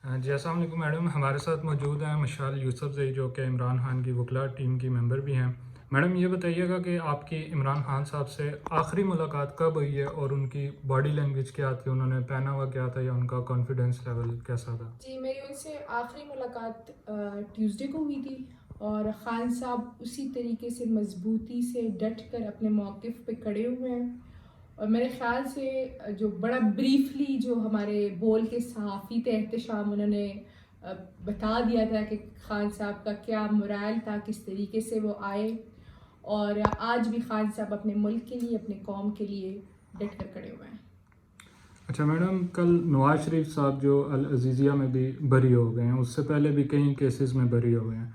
جی السلام علیکم میڈم، ہمارے ساتھ موجود ہیں مشال یوسف زئی جو کہ عمران خان کی وکلا ٹیم کی ممبر بھی ہیں۔ میڈم یہ بتائیے گا کہ آپ کی عمران خان صاحب سے آخری ملاقات کب ہوئی ہے اور ان کی باڈی لینگویج کیا تھی، انہوں نے پہنا ہوا کیا تھا یا ان کا کانفیڈنس لیول کیسا تھا؟ جی میری ان سے آخری ملاقات ٹیوزڈے کو ہوئی تھی، اور خان صاحب اسی طریقے سے مضبوطی سے ڈٹ کر اپنے موقف پہ کھڑے ہوئے ہیں، اور میرے خیال سے جو بڑا بریفلی جو ہمارے بول کے صحافی تھے احتشام، انہوں نے بتا دیا تھا کہ خان صاحب کا کیا مورائل تھا، کس طریقے سے وہ آئے، اور آج بھی خان صاحب اپنے ملک کے لیے، اپنے قوم کے لیے ڈٹ کر کھڑے ہوئے ہیں۔ اچھا میڈم، کل نواز شریف صاحب جو العزیزیہ میں بھی بری ہو گئے ہیں، اس سے پہلے بھی کئی کیسز میں بری ہو گئے ہیں۔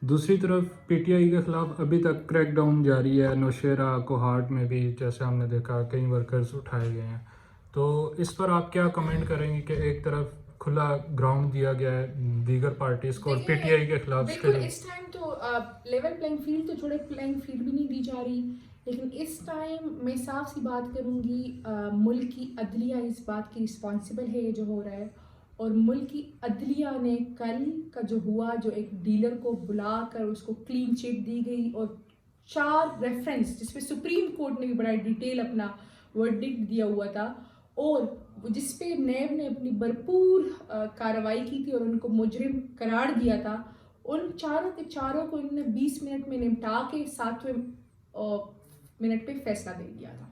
دوسری طرف پی ٹی آئی کے خلاف ابھی تک کریک ڈاؤن جاری ہے، نوشیرہ کوہاٹ میں بھی جیسے ہم نے دیکھا کئی ورکرز اٹھائے گئے ہیں، تو اس پر آپ کیا کمنٹ کریں گے کہ ایک طرف کھلا گراؤنڈ دیا گیا ہے دیگر پارٹیز کو اور پی ٹی آئی کے خلاف بالکل اس ٹائم تو لیول پلینگ فیلڈ تو چھوڑے، پلینگ فیلڈ بھی نہیں دی جا رہی، لیکن اس ٹائم میں صاف سی بات کروں گی، ملک کی عدلیہ اس بات کی رسپانسبل ہے یہ جو ہو رہا ہے، اور ملک کی عدلیہ نے کل کا جو ہوا، جو ایک ڈیلر کو بلا کر اس کو کلین چٹ دی گئی، اور 4 ریفرنس جس پہ سپریم کورٹ نے بھی بڑا ڈیٹیل اپنا ورڈکٹ دیا ہوا تھا، اور جس پہ نیب نے اپنی بھرپور کارروائی کی تھی اور ان کو مجرم قرار دیا تھا، ان چاروں کے چاروں کو انہوں نے 20 منٹ میں نمٹا کے 7ویں منٹ پہ فیصلہ دے دیا تھا۔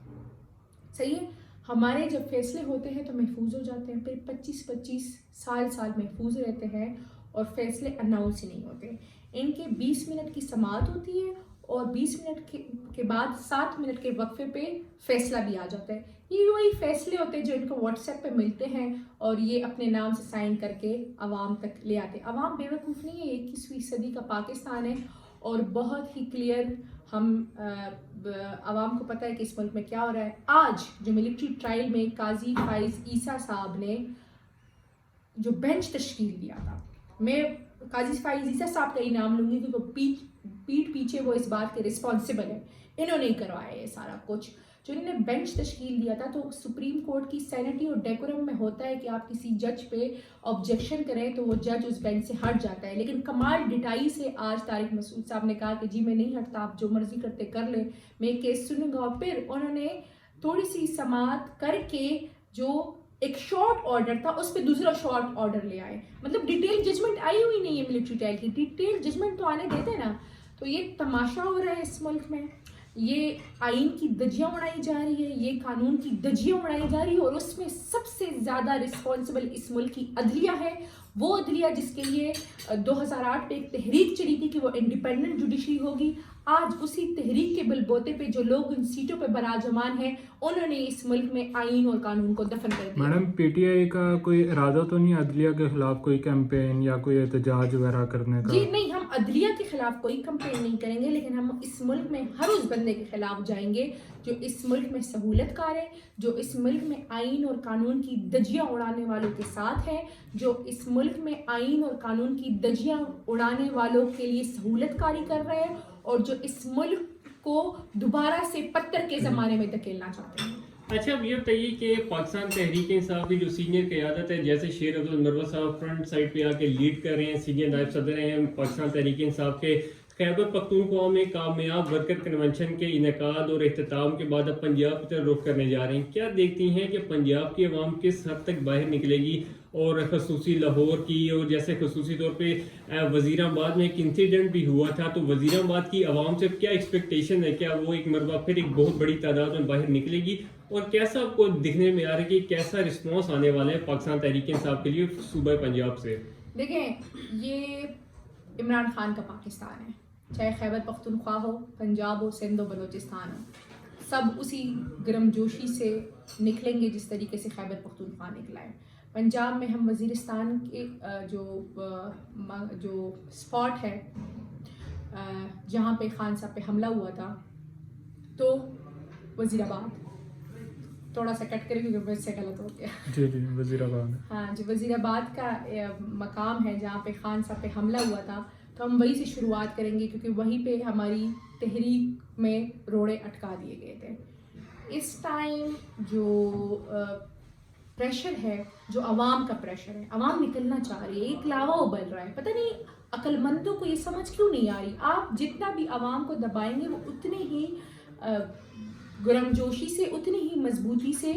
صحیح ہے، ہمارے جب فیصلے ہوتے ہیں تو محفوظ ہو جاتے ہیں، پھر 25 سال محفوظ رہتے ہیں اور فیصلے اناؤنس ہی نہیں ہوتے۔ ان کے 20 منٹ کی سماعت ہوتی ہے اور 20 منٹ کے بعد 7 منٹ کے وقفے پہ فیصلہ بھی آ جاتا ہے۔ یہ وہی فیصلے ہوتے ہیں جو ان کو واٹس ایپ پہ ملتے ہیں اور یہ اپنے نام سے سائن کر کے عوام تک لے آتے ہیں۔ عوام بیوقوف نہیں ہے، 21ویں صدی کا پاکستان ہے، اور بہت ہی کلیئر ہم عوام کو پتہ ہے کہ اس ملک میں کیا ہو رہا ہے۔ آج جو ملٹری ٹرائل میں قاضی فائز عیسیٰ صاحب نے جو بینچ تشکیل دیا تھا، میں قاضی فائز عیسیٰ صاحب کا ہی نام لوں گی کیونکہ پیٹ پیچھے وہ اس بات کے رسپانسبل ہے، انہوں نے کروایا یہ سارا کچھ۔ جو انہوں نے بینچ تشکیل دیا تھا، تو سپریم کورٹ کی سینٹی اور ڈیکورم میں ہوتا ہے کہ آپ کسی جج پہ آبجیکشن کریں تو وہ جج اس بینچ سے ہٹ جاتا ہے، لیکن کمال ڈٹائی سے آج طارق مسعود صاحب نے کہا کہ جی میں نہیں ہٹتا، آپ جو مرضی کرتے کر لیں، میں کیس سنوں گا۔ اور پھر انہوں نے تھوڑی سی سماعت کر کے جو ایک شارٹ آرڈر تھا اس پہ دوسرا شارٹ آرڈر لے آئے، مطلب ڈیٹیل ججمنٹ آئی ہوئی نہیں ہے ملٹری ٹرائل کی، ڈیٹیل ججمنٹ تو آنے دیتے نا۔ تو یہ تماشا ہو رہا ہے اس ملک میں، یہ آئین کی دجیاں اڑائی جا رہی ہے، یہ قانون کی دجیاں اڑائی جا رہی ہے، اور اس میں سب سے زیادہ رسپانسبل اس ملک کی عدلیہ ہے، وہ عدلیہ جس کے لیے 2008 پہ ایک تحریک چلی تھی کہ وہ انڈیپینڈنٹ جوڈیشری ہوگی۔ آج اسی تحریک کے بل بوتے پہ جو لوگ ان سیٹوں پہ براجمان ہیں، انہوں نے اس ملک میں آئین اور قانون کو دفن کر دیا۔ میڈم، پی ٹی آئی کا کوئی ارادہ تو نہیں عدلیہ کے خلاف کوئی کیمپین یا کوئی احتجاج وغیرہ کرنے کا؟ جی نہیں، ہم عدلیہ کے خلاف کوئی کمپین نہیں کریں گے، لیکن ہم اس ملک میں ہر اس بندے کے خلاف جائیں گے جو اس ملک میں سہولت کار ہے، جو اس ملک میں آئین اور قانون کی دجیاں اڑانے والوں کے ساتھ ہے، جو اس ملک میں آئین اور قانون کی دجیاں اڑانے والوں کے لیے سہولت کاری کر رہے ہیں، اور جو اس ملک کو دوبارہ سے پتھر کے زمانے میں دھکیلنا چاہتے ہیں۔ اچھا اب یہ بتائیے کہ پاکستان تحریک انصاف کی جو سینئر قیادت ہے، جیسے شیر عبد المروت صاحب فرنٹ سائڈ پہ آ کے لیڈ کر رہے ہیں، سینئر نائب صدر ہیں پاکستان تحریک انصاف کے، خیبر پختونخوا میں کامیاب ورکر کنونشن کے انعقاد اور اختتام کے بعد اب پنجاب کی طرف رخ کرنے جا رہے ہیں، کیا دیکھتی ہیں کہ پنجاب کی عوام کس حد تک باہر نکلے گی؟ اور خصوصی لاہور کی، اور جیسے خصوصی طور پہ وزیر آباد میں ایک انسیڈنٹ بھی ہوا تھا، تو وزیر آباد کی عوام سے کیا ایکسپیکٹیشن ہے؟ کیا وہ ایک مرتبہ پھر ایک بہت بڑی تعداد میں باہر نکلے گی؟ اور کیسا آپ کو دکھنے میں آ رہا ہے کہ کیسا رسپانس آنے والا ہے پاکستان تحریک انصاف کے لیے صوبہ پنجاب سے؟ دیکھیں، یہ عمران خان کا پاکستان ہے، چاہے خیبر پختونخوا ہو، پنجاب ہو، سندھ و بلوچستان ہو، سب اسی گرم جوشی سے نکلیں گے جس طریقے سے خیبر پختونخوا نکلا ہے۔ پنجاب میں ہم وزیرستان کے جو اسپاٹ ہے جہاں پہ خان صاحب پہ حملہ ہوا تھا، تو وزیر آباد، تھوڑا سا کٹ کرے کیونکہ مجھ سے غلط ہو گیا، جی وزیر آباد، ہاں جو وزیر آباد کا مقام ہے جہاں پہ خان صاحب پہ حملہ ہوا تھا، تو ہم وہیں سے شروعات کریں گے کیونکہ وہیں پہ ہماری تحریک میں روڑے اٹکا دیے گئے تھے۔ اس ٹائم جو پریشر ہے جو عوام کا پریشر ہے. عوام نکلنا چاہ رہی ہے, ایک لاوا ابل رہا ہے. پتہ نہیں عقل مندوں کو یہ سمجھ کیوں نہیں آ رہی. آپ جتنا بھی عوام کو دبائیں گے وہ اتنے ہی گرم جوشی سے, اتنی ہی مضبوطی سے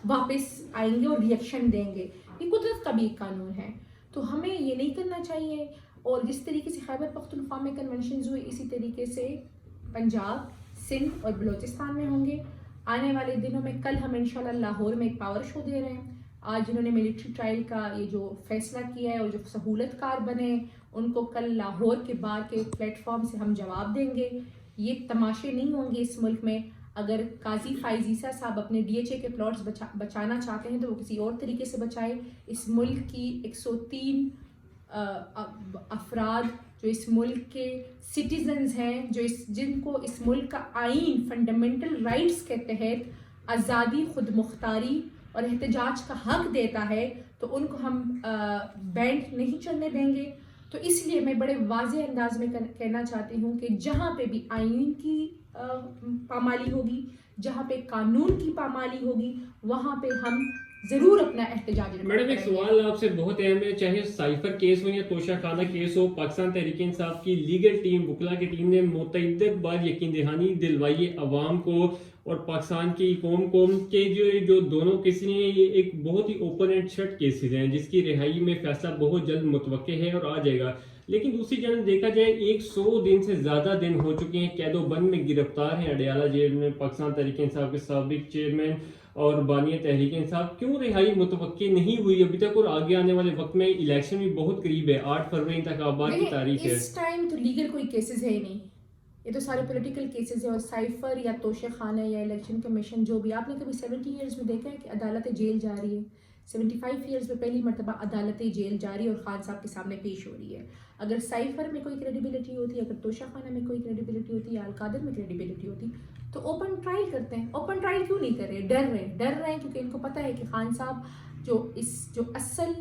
واپس آئیں گے اور ریئیکشن دیں گے. یہ قدرت کا بھی ایک قانون ہے. تو ہمیں یہ نہیں کرنا چاہیے. اور جس طریقے سے خیبر پختونخوا میں کنونشنز ہوئے, اسی طریقے سے پنجاب, سندھ اور بلوچستان میں ہوں گے. آنے والے دنوں میں کل ہم انشاءاللہ لاہور میں ایک پاور شو دے رہے ہیں. آج انہوں نے ملٹری ٹرائل کا یہ جو فیصلہ کیا ہے اور جو سہولت کار بنے ان کو کل لاہور کے بار کے پلیٹ فارم سے ہم جواب دیں گے. یہ تماشے نہیں ہوں گے اس ملک میں. اگر قاضی فائز عیسیٰ صاحب اپنے ڈی ایچ اے کے پلاٹس بچانا چاہتے ہیں تو وہ کسی اور طریقے سے بچائے. اس ملک کی 103 افراد جو اس ملک کے سٹیزنز ہیں, جن کو اس ملک کا آئین فنڈامنٹل رائٹس کے تحت آزادی, خود مختاری اور احتجاج کا حق دیتا ہے, تو ان کو ہم بینڈ نہیں چلنے دیں گے. تو اس لیے میں بڑے واضح انداز میں کہنا چاہتی ہوں کہ جہاں پہ بھی آئین کی پامالی ہوگی, جہاں پہ قانون کی پامالی ہوگی, وہاں پہ ہم ضرور اپنا احتجاج کریں گے. میڈم ایک سوال آپ سے بہت اہم ہے, چاہے سائفر کیس ہو یا توشہ خانہ کیس ہو, پاکستان تحریک انصاف کی لیگل ٹیم, وکلا کی ٹیم نے متعدد بار یقین دہانی دلوائی ہے عوام کو اور پاکستان کی قوم کے جو دونوں کیس ہیں یہ ایک بہت ہی اوپن اینڈ شٹ کیسز ہیں جس کی رہائی میں فیصلہ بہت جلد متوقع ہے اور آ جائے گا. لیکن دوسری جانب دیکھا جائے 100 دن سے زیادہ دن ہو چکے ہیں قید و بند میں گرفتار ہیں اڈیالہ جیل میں پاکستان تحریک انصاف کے سابق چیئرمین اور بانی تحریک انصاف. کیوں رہائی متوقع نہیں ہوئی ابھی تک, اور آگے آنے والے وقت میں الیکشن بھی بہت قریب ہے, 8 فروری انتخابات کی تاریخ ہے. اس ٹائم تو لیگل کوئی کیسز ہے ہی نہیں, یہ تو سارے پولیٹیکل کیسز ہیں. اور سائفر یا توشہ خانہ یا الیکشن کمیشن جو بھی, آپ نے کبھی 70 ایئرز میں دیکھا ہے کہ عدالت جیل جا رہی ہے؟ 75 ایئرز میں پہلی مرتبہ عدالت جیل جا رہی ہے اور خان صاحب کے سامنے پیش ہو رہی ہے. اگر سائفر میں کوئی کریڈیبلٹی ہوتی, اگر توشہ خانہ میں کوئی کریڈیبلٹی ہوتی یا القادر میں کریڈیبلٹی ہوتی تو اوپن ٹرائل کرتے ہیں. اوپن ٹرائل کیوں نہیں کر رہے؟ ڈر رہے ہیں کیونکہ ان کو پتہ ہے کہ خان صاحب جو اصل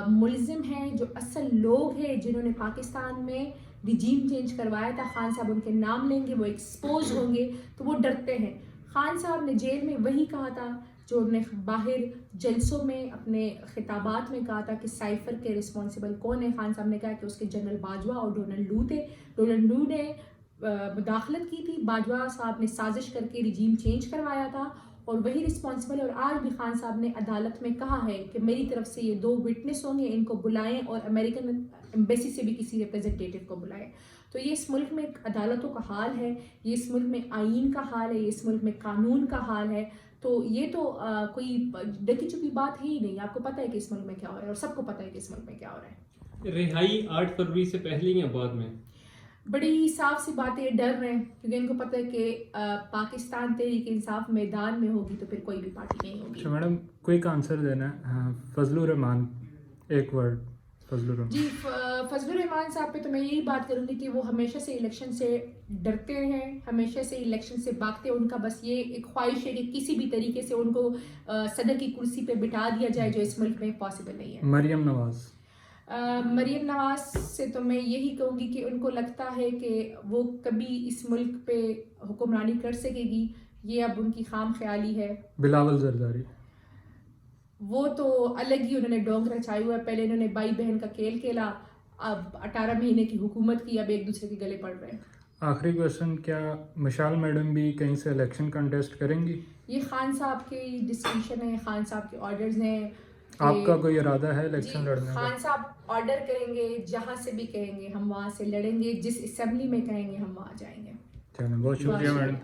ملزم ہیں, جو اصل لوگ ہیں جنہوں نے پاکستان میں رجیم چینج کروایا تھا, خان صاحب ان کے نام لیں گے, وہ ایکسپوز ہوں گے, تو وہ ڈرتے ہیں. خان صاحب نے جیل میں وہی کہا تھا جو انہوں نے باہر جلسوں میں اپنے خطابات میں کہا تھا کہ سائفر کے رسپانسبل کون ہے. خان صاحب نے کہا کہ اس کے جنرل باجوہ اور ڈونلڈ لو تھے. ڈونلڈ لو نے مداخلت کی تھی, باجوہ صاحب نے سازش کر کے رجیم چینج کروایا تھا اور وہی رسپانسبل ہے. اور آج بھی خان صاحب نے عدالت میں کہا ہے کہ میری طرف سے یہ 2 وٹنس ہوں گے, ان کو بلائیں اور امریکن ایمبیسی سے بھی کسی ریپریزنٹیٹیو کو بلائیں. تو یہ اس ملک میں عدالتوں کا حال ہے, یہ اس ملک میں آئین کا حال ہے, یہ اس ملک میں قانون کا حال ہے. تو یہ تو کوئی ڈکی چھپی بات ہے ہی نہیں. آپ کو پتہ ہے کہ اس ملک میں کیا ہو رہا ہے اور سب کو پتہ ہے کہ اس ملک میں کیا ہو رہا ہے. رہائی 8 فروری سے پہلے یا بعد میں؟ بڑی صاف سی بات ہے, ڈر رہے ہیں کیونکہ ان کو پتہ ہے کہ پاکستان تحریک انصاف میدان میں ہوگی تو پھر کوئی بھی پارٹی نہیں ہوگی. اچھا میڈم, کوئک آنسر دینا ہے. فضل الرحمان, ایک ورڈ. فضل الرحمان جی, فضل الرحمان صاحب پہ تو میں یہی بات کروں گی کہ وہ ہمیشہ سے الیکشن سے ڈرتے ہیں, ہمیشہ سے الیکشن سے بھاگتے ہیں. ان کا بس یہ ایک خواہش ہے کہ کسی بھی طریقے سے ان کو صدر کی کرسی پہ بٹھا دیا جائے, جو اس ملک میں پاسبل نہیں ہے. مریم نواز. مریم نواز سے تو میں یہی کہوں گی کہ ان کو لگتا ہے کہ وہ کبھی اس ملک پہ حکمرانی کر سکے گی, یہ اب ان کی خام خیالی ہے. بلاول زرداری. وہ تو الگ ہی انہوں نے ڈونگ رچائی ہوا ہے. پہلے انہوں نے بھائی بہن کا کھیل کھیلا, اب 18 مہینے کی حکومت کی, اب ایک دوسرے کے گلے پڑ رہے ہیں. آخری کویشچن, کیا مشال میڈم بھی کہیں سے الیکشن کنٹیسٹ کریں گی؟ یہ خان صاحب کی ڈسکریشن ہے, خان صاحب کے آرڈرز ہیں. آپ کا کوئی ارادہ ہے الیکشن لڑنے کا؟ خان صاحب آرڈر کریں گے, جہاں سے بھی کہیں گے ہم وہاں سے لڑیں گے, جس اسمبلی میں کہیں گے ہم وہاں جائیں گے. چلیں, بہت شکریہ میڈم.